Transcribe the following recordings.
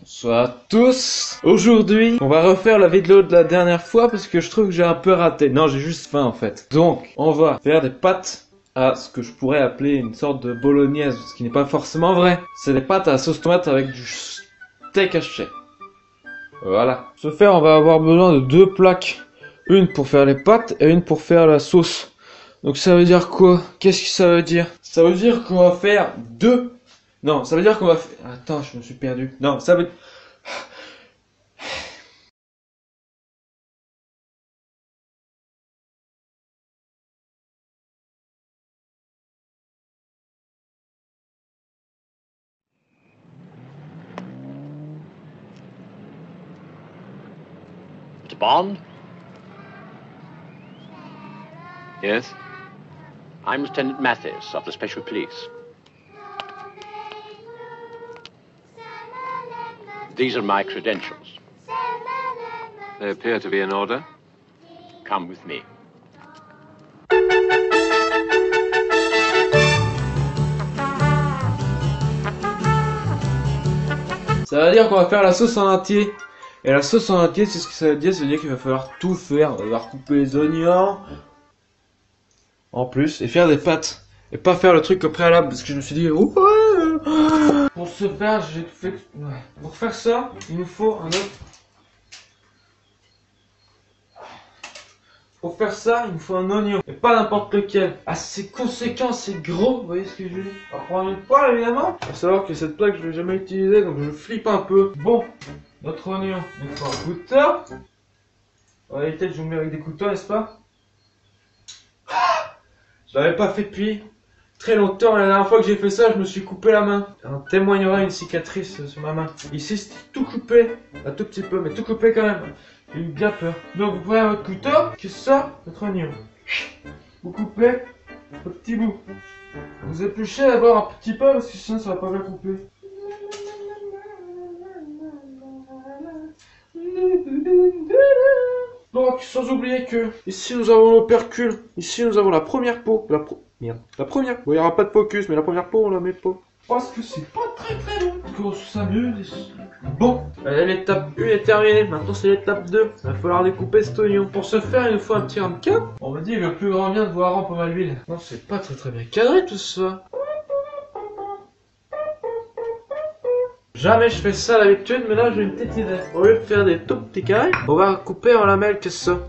Bonsoir à tous. Aujourd'hui, on va refaire la vidéo de la dernière fois parce que je trouve que j'ai un peu raté. Non, j'ai juste faim en fait. Donc, on va faire des pâtes à ce que je pourrais appeler une sorte de bolognaise, ce qui n'est pas forcément vrai. C'est des pâtes à la sauce tomate avec du steak haché. Voilà. Pour ce faire, on va avoir besoin de deux plaques. Une pour faire les pâtes et une pour faire la sauce. Donc ça veut dire quoi? Qu'est-ce que ça veut dire? Ça veut dire qu'on va faire deux... Non, ça veut dire qu'on va faire... Attends, je me suis perdu. Non, ça veut... Mr. Bond? Yes? I'm Lieutenant Mathis of the Special Police. These are my credentials. They appear to be in order. Come with me. Ça veut dire qu'on va faire la sauce en entier. Et la sauce en entier, c'est ce que ça veut dire. Ça veut dire qu'il va falloir tout faire. On va devoir couper les oignons. En plus. Et faire des pâtes. Et pas faire le truc au préalable. Parce que je me suis dit... Ouais. Pour ce faire, j'ai fait... Ouais. Pour faire ça, il nous faut un autre... Pour faire ça, il nous faut un oignon. Et pas n'importe lequel. Assez conséquent, c'est gros. Vous voyez ce que je veux dire? On va prendre une poêle, évidemment. Il faut savoir que cette plaque, je l'ai jamais utilisée. Donc je flippe un peu. Bon. Notre oignon. Il faut un couteau. En réalité, je vous mets avec des couteaux, n'est-ce pas? Je l'avais pas fait depuis très longtemps. La dernière fois que j'ai fait ça, je me suis coupé la main. On témoignera une cicatrice sur ma main. Ici, c'était tout coupé. Un tout petit peu, mais tout coupé quand même. J'ai eu bien peur. Donc vous prenez votre couteau, qui sort votre oignon. Vous coupez au petit bout. Vous épluchez d'abord un petit peu parce que sinon ça va pas bien couper. Donc sans oublier que ici nous avons l'opercule, ici nous avons la première peau. La première. Bon, il n'y aura pas de focus, mais la première peau on la met pas. Parce que c'est pas très long. Qu'on s'amuse. Bon, l'étape 1 est terminée. Maintenant c'est l'étape 2. Il va falloir découper cet oignon. Pour ce faire, il nous faut un petit handicap. On me dit le plus grand bien de voir en pomme à l'huile. Non, c'est pas très bien cadré tout ça. Jamais je fais ça d'habitude, mais là j'ai une petite idée. Au lieu de faire des tout petits carrés, on va couper en lamelles que ça.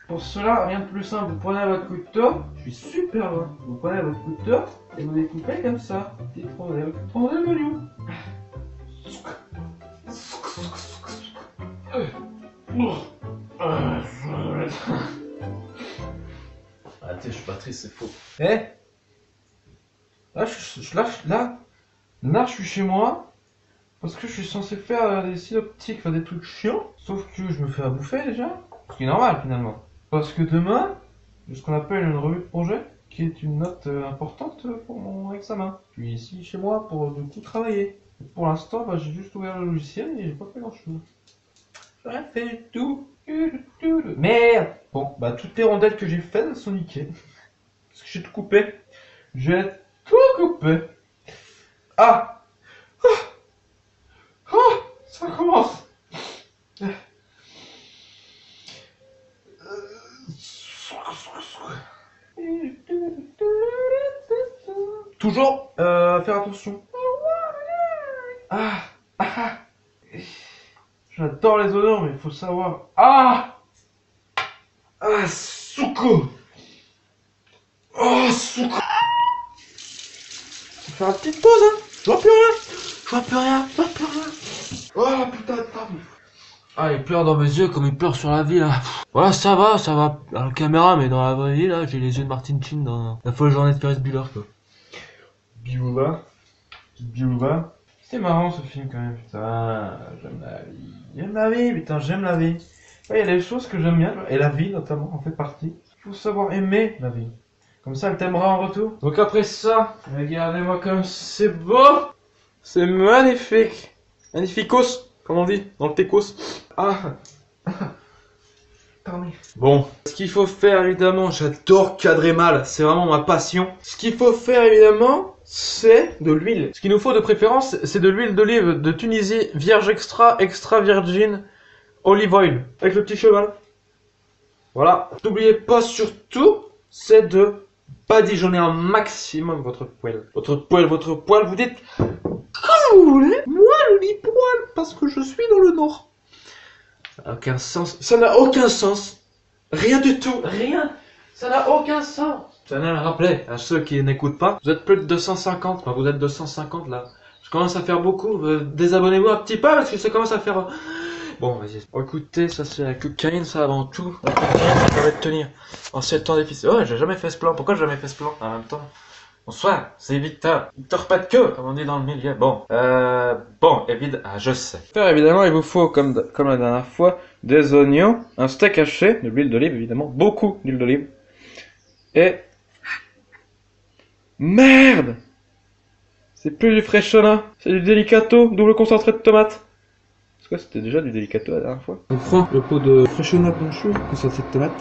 Pour cela, rien de plus simple, vous prenez votre couteau, je suis super loin, vous prenez votre couteau et vous découpez comme ça, petite rondelle d'oignon. Ah tu sais, je suis pas triste, c'est faux. Eh, là je suis chez moi, parce que je suis censé faire des synoptiques, faire des trucs chiants, sauf que je me fais à bouffer déjà, ce qui est normal finalement. Parce que demain, j'ai ce qu'on appelle une revue de projet, qui est une note importante pour mon examen. Je suis ici chez moi pour du coup travailler. Et pour l'instant, bah, j'ai juste ouvert le logiciel et j'ai pas fait grand chose. J'ai rien fait du tout. Merde! Bon, bah toutes les rondelles que j'ai faites, elles sont niquées. Parce que j'ai tout coupé. J'ai tout coupé. Ah! Ça commence! Toujours faire attention. J'adore les odeurs, mais il faut savoir. Souko. Souko. On va faire une petite pause, hein. Je vois plus rien. Oh putain de femme. Ah, il pleure dans mes yeux comme il pleure sur la vie là. Voilà, ça va à la caméra, mais dans la vraie vie là, j'ai les yeux de Martin Sheen dans la folle journée de Ferris Bueller quoi. Biouba. C'est marrant ce film quand même, putain, j'aime la vie, putain, j'aime la vie. Il y a des choses que j'aime bien, et la vie notamment en fait partie. Il faut savoir aimer la vie. Comme ça, elle t'aimera en retour. Donc après ça, regardez-moi comme c'est beau. C'est magnifique. Magnificos, comme on dit, dans le Técos. Bon, ce qu'il faut faire évidemment, j'adore cadrer mal, c'est vraiment ma passion. Ce qu'il faut faire évidemment, c'est de l'huile. Ce qu'il nous faut de préférence, c'est de l'huile d'olive de Tunisie, vierge extra virgin, olive oil, avec le petit cheval. Voilà. N'oubliez pas surtout, c'est de badigeonner un maximum votre poêle. Votre poêle, vous dites, quand vous voulez, moi je dis poêle, parce que je suis dans le nord. Ça n'a aucun sens. Ça n'a aucun sens. Rien du tout. Rien. Ça n'a aucun sens. Je tenais à le rappeler à ceux qui n'écoutent pas. Vous êtes plus de 250. Enfin, vous êtes 250 là. Je commence à faire beaucoup. Désabonnez-vous un petit peu parce que ça commence à faire... Bon, vas-y. Oh, écoutez, ça c'est la cocaïne, ça avant tout. La cocaïne, ça permet de tenir en 7 ans difficiles. Ouais, j'ai jamais fait ce plan. Pourquoi j'ai jamais fait ce plan en même temps? Bonsoir, c'est Victor. Victor pas de queue, comme on dit dans le milieu. Bon, évidemment, je sais. Faire évidemment, il vous faut, comme la dernière fois, des oignons, un steak haché, de l'huile d'olive évidemment, beaucoup d'huile d'olive. Et... Merde! C'est plus du freshona, c'est du delicato, double concentré de tomate. Parce que c'était déjà du delicato la dernière fois. On prend le pot de freshona blancheux, concentré de tomate.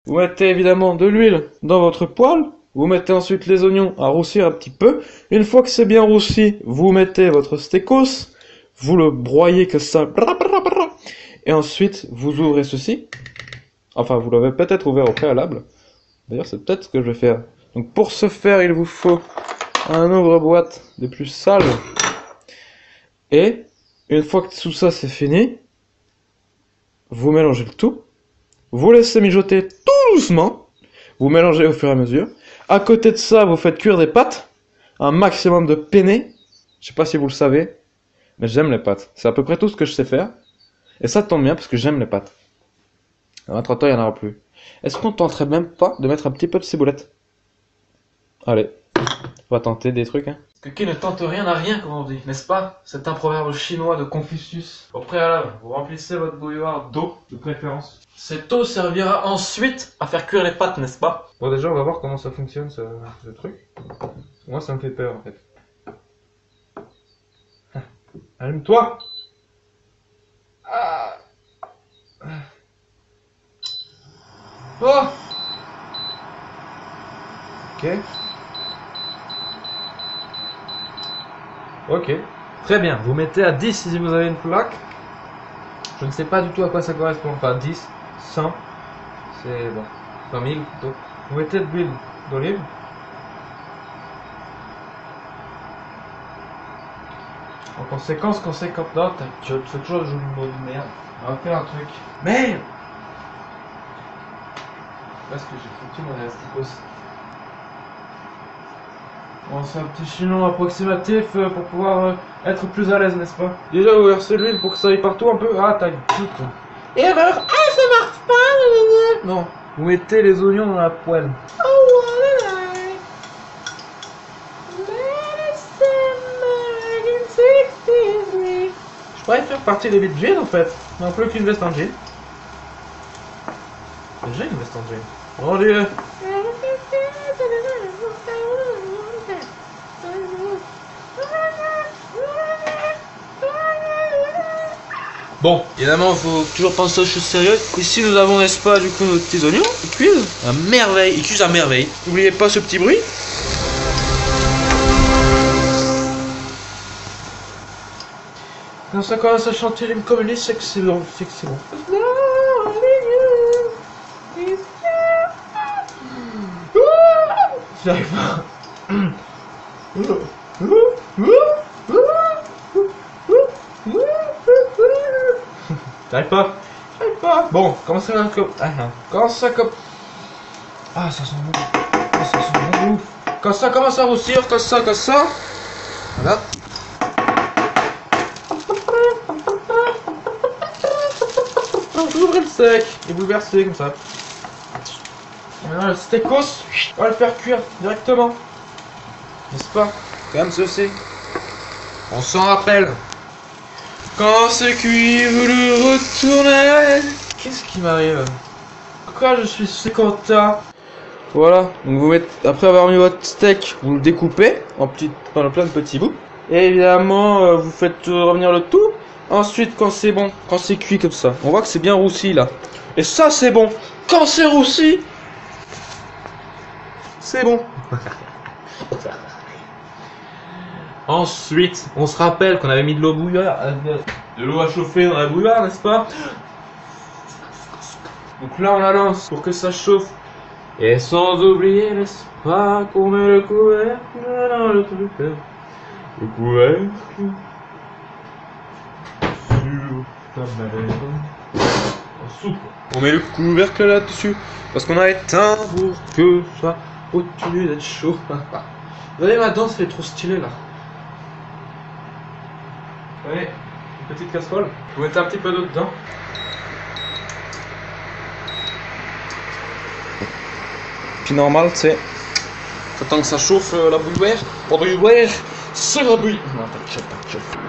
Vous mettez évidemment de l'huile dans votre poêle. Vous mettez ensuite les oignons à roussir un petit peu. Une fois que c'est bien roussi, vous mettez votre steakos. Vous le broyez que ça. Et ensuite, vous ouvrez ceci. Enfin, vous l'avez peut-être ouvert au préalable. D'ailleurs, c'est peut-être ce que je vais faire. Donc pour ce faire, il vous faut un ouvre-boîte des plus sales. Et une fois que tout ça c'est fini, vous mélangez le tout. Vous laissez mijoter tout doucement. Vous mélangez au fur et à mesure. À côté de ça, vous faites cuire des pâtes. Un maximum de penne. Je sais pas si vous le savez, mais j'aime les pâtes. C'est à peu près tout ce que je sais faire. Et ça tombe bien parce que j'aime les pâtes. Entre-temps, il n'y en aura plus. Est-ce qu'on tenterait même pas de mettre un petit peu de ciboulette? Allez, on va tenter des trucs, hein. Parce que qui ne tente rien n'a rien, comme on dit, n'est-ce pas? C'est un proverbe chinois de Confucius. Au préalable, vous remplissez votre bouilloire d'eau, de préférence. Cette eau servira ensuite à faire cuire les pâtes, n'est-ce pas? Bon, déjà, on va voir comment ça fonctionne, ce truc. Moi, ça me fait peur, en fait. Allume-toi! Ah. Oh! Ok. Ok. Très bien. Vous mettez à 10 si vous avez une plaque. Je ne sais pas du tout à quoi ça correspond. Enfin, 10, 100. C'est bon. 100 000 plutôt. Vous mettez de l'huile d'olive. En conséquence, non, tu fais toujours le jeu de mots de merde. On va faire un truc. Merde! Parce que j'ai foutu mon élasticos. Bon, c'est un petit chaînon approximatif pour pouvoir être plus à l'aise, n'est-ce pas? Déjà, vous versez l'huile pour que ça aille partout un peu. Ah, t'as tout. Erreur! Ah, ça marche pas! Non, vous mettez les oignons dans la poêle. Je pourrais faire partie des bits jeans en fait. Non plus qu'une veste en jean. J'ai une veste en jean. Mon dieu! Bon, évidemment, il faut toujours penser aux choses sérieuses. Ici, nous avons, n'est-ce pas, du coup, nos petits oignons. Ils cuisent à merveille. Ils cuisent à merveille. N'oubliez pas ce petit bruit. Quand ça commence à chanter l'hymne communiste, c'est que c'est bon. C'est que c'est bon. J'arrive pas. J'arrive pas. J'arrive pas. Bon, comment ça va comme... Comment ça comme... Ah, ça sent bon. Ah, ça sent bon ouf. Quand ça commence à roussir, comme ça. Voilà. Vous ouvrez le sec et vous le versez comme ça. Et maintenant le steakos, on va le faire cuire directement. N'est-ce pas? Comme ceci. On s'en rappelle. Quand c'est cuit, vous le retournez. Qu'est-ce qui m'arrive? Pourquoi je suis si content? Voilà, donc vous mettez, après avoir mis votre steak, vous le découpez en plein de petits bouts. Et évidemment, vous faites revenir le tout. Ensuite, quand c'est bon, quand c'est cuit comme ça, on voit que c'est bien roussi là. Et ça, c'est bon. Quand c'est roussi, c'est bon. Ensuite, on se rappelle qu'on avait mis de l'eau bouilloire, de l'eau à chauffer dans la bouilloire, n'est-ce pas? Donc là, on la lance pour que ça chauffe. Et sans oublier, n'est-ce pas, qu'on met le couvercle dans le truc. Le couvercle sur la mer. En soupe. On met le couvercle là-dessus parce qu'on a éteint pour que ça continue d'être chaud. Vous voyez, ma danse fait trop stylé là. Vous voyez, une petite casserole. Vous mettez un petit peu d'eau dedans. Puis normal, tu sais, t'attends que ça chauffe la bouilloire. Pour bouilloire, c'est la bouille. Non, t'inquiète, t'inquiète.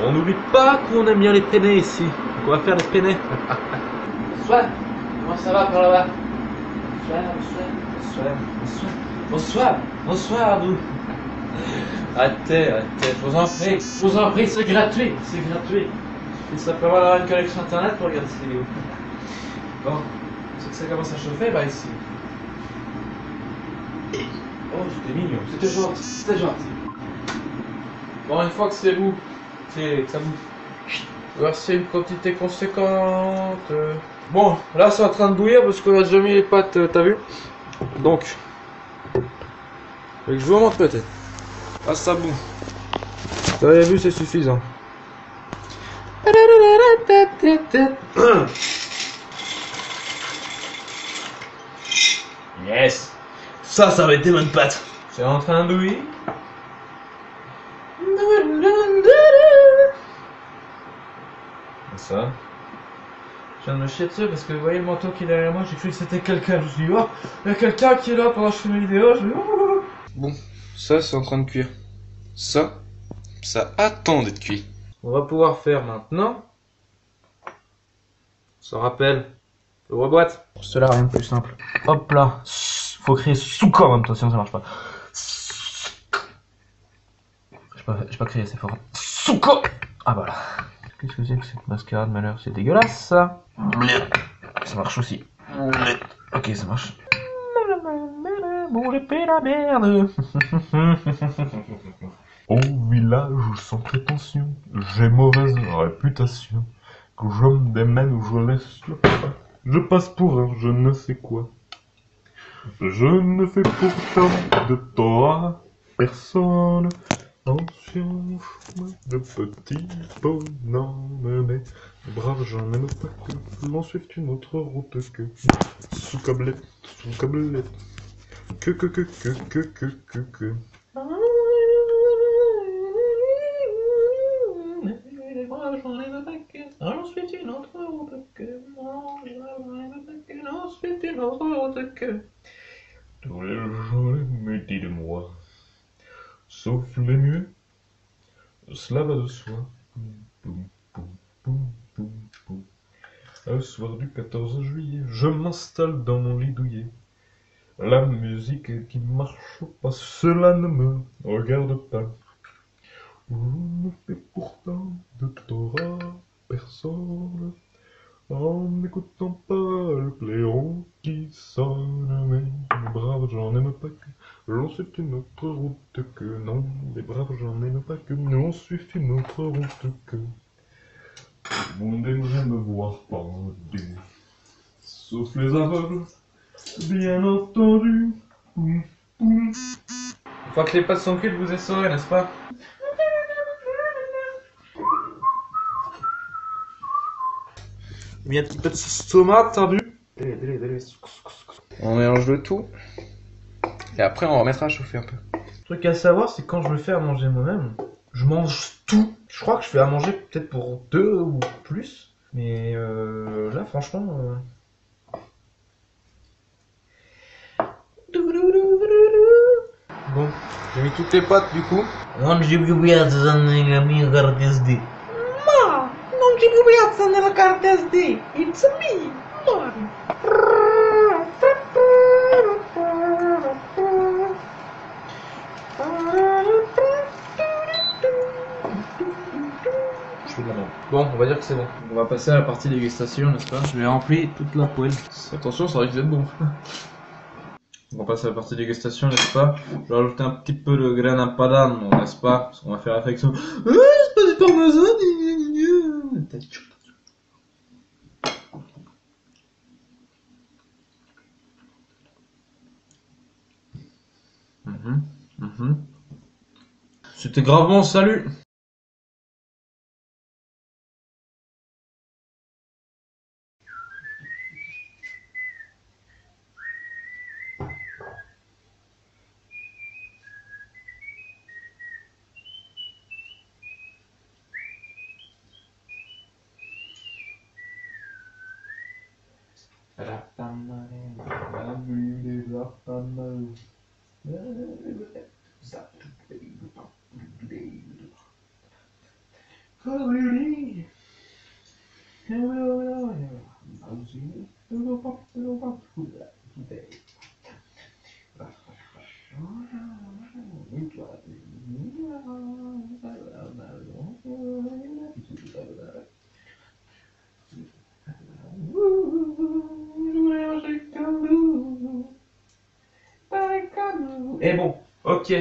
On n'oublie pas qu'on aime bien les penne ici. Donc on va faire les penne. Bonsoir. Comment ça va par là-bas? Bonsoir. Bonsoir, vous. Arrêtez. Je vous en prie, c'est gratuit. Il simplement d'avoir une connexion internet pour regarder cette vidéo. Bon, c'est que ça commence à chauffer, bah ici. Oh, c'était mignon, c'était gentil. Bon, une fois que c'est bout, que ça bout. Voici une quantité conséquente. Bon, là c'est en train de bouillir parce qu'on a déjà mis les pâtes, t'as vu? Donc, je vous montre peut-être. Ah, ça bout. Vous avez vu, c'est suffisant. Yes. Ça va être des bonnes pâtes. C'est en train de bouillir. Ça. Je viens de me chier dessus parce que vous voyez le manteau qui est derrière moi, j'ai cru que c'était quelqu'un. Je me suis dit, oh, il y a quelqu'un qui est là pendant que je fais mes vidéos. Je me dis, oh. Bon, ça c'est en train de cuire. Ça attend d'être cuit. On va pouvoir faire maintenant. Ça rappelle. Le boîte. Pour cela, rien de plus simple. Hop là. Faut créer souka en même temps, sinon ça marche pas. J'ai pas crié assez fort. Souka. Ah voilà. Qu'est-ce que c'est que cette mascarade malheur? C'est dégueulasse ça. Ça marche aussi. Ok, ça marche. Bon, l'épée la merde. Au village sans prétention, j'ai mauvaise réputation. Que je me démène ou je laisse le pas. Je passe pour un je ne sais quoi. Je ne fais pourtant de tort à personne. Ancien chemin de petit bonhomme, mais brave, j'en aime pas que l'on suive une autre route que sous câblette. Que. J'en aime pas que l'on suive une autre route que l'on suive une autre route que tous les gens me disent de moi. Sauf les muets, cela va de soi. Un soir du 14 juillet, je m'installe dans mon lit douillet. La musique qui marche pas, cela ne me regarde pas. Je ne fais pourtant de tort à personne, en n'écoutant pas le clairon qui sonne. Mais brave, j'en aime pas que l'on suit une autre route que non. Les braves, j'en aime pas que l'on suit une autre route que. Tout le monde aimerait me voir pendu, sauf les aveugles, bien entendu. Une fois que les pâtes sont cuites, vous essorez, n'est-ce pas? Il y a un petit peu de sauce tomate, t'as vu? On mélange le tout. Et après, on remettra à chauffer un peu. Le truc à savoir, c'est que quand je me fais à manger moi-même, je mange tout. Je crois que je fais à manger peut-être pour 2 ou plus. Mais là, franchement... Bon, j'ai mis toutes les pâtes du coup. Non ci piazza nella carta SD. It's me, Mario. je fais de la merde. Bon, on va dire que c'est bon. On va passer à la partie dégustation, n'est-ce pas? Je l'ai rempli toute la poêle. Attention, ça risque d'être bon. On va passer à la partie dégustation, n'est-ce pas? Je vais rajouter un petit peu de grana padano, n'est-ce pas? Parce qu'on va faire l'affection. C'est pas du parmesan, C'était grave bon, salut! Et bon, ok.